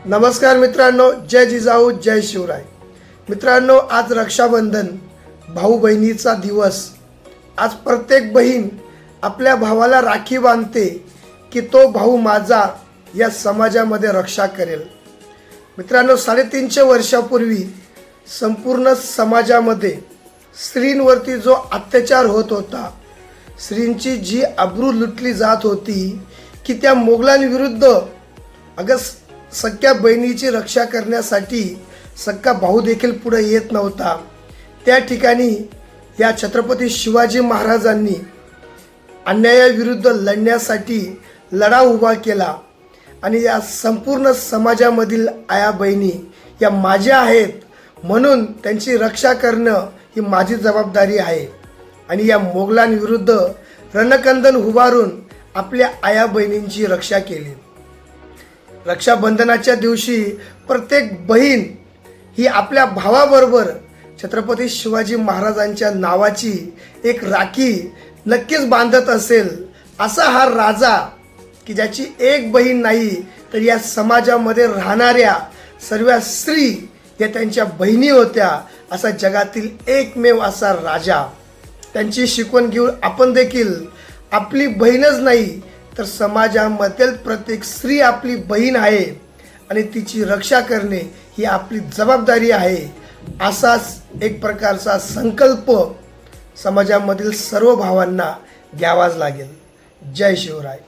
नमस्कार मित्रांनो, जय जिजाऊ जय शिवराय। मित्रांनो, आज रक्षाबंधन, भाऊ बहिणीचा दिवस। आज प्रत्येक बहीण आपल्या भावाला राखी बांधते की तो भाऊ माझा या समाजामध्ये रक्षा करेल। मित्रांनो, 350 वर्षापूर्वी संपूर्ण समाजामध्ये स्त्रींवरती जो अत्याचार होत होता, स्त्रींची जी अब्रू लुटली जात होती की त्या मोगलांविरुद्ध अगं सख्या बहिणीची रक्षा करण्यासाठी सख्खा भाऊ देखील पुढे येत नव्हता। त्या ठिकाणी या छत्रपती शिवाजी महाराजांनी अन्यायाविरुद्ध लढण्यासाठी लढा उभा केला आणि या संपूर्ण समाजामधील आया बहिणी या माझ्या आहेत, म्हणून त्यांची रक्षा करणं ही माझी जबाबदारी आहे। आणि या मोगलांविरुद्ध रणकंदन उभारून आपल्या आया बहिणींची रक्षा केली। रक्षाबंधनाच्या दिवशी प्रत्येक बहीण ही आपल्या भावाबरोबर छत्रपती शिवाजी महाराजांच्या नावाची एक राखी नक्कीच बांधत असेल। असा हा राजा की ज्याची एक बहीण नाही तर या समाजामध्ये राहणाऱ्या सर्व स्त्री या त्यांच्या बहिणी होत्या। असा जगातील एकमेव असा राजा। त्यांची शिकवण घेऊन आपण देखील आपली बहीणच नाही तर समाजामधील प्रत्येक स्त्री आपली बहीण आहे आणि तिची रक्षा करणे ही आपली जबाबदारी आहे। असाच एक प्रकारचा संकल्प समाजामधील सर्व भावांना घ्यावाच लागेल। जय शिवराय।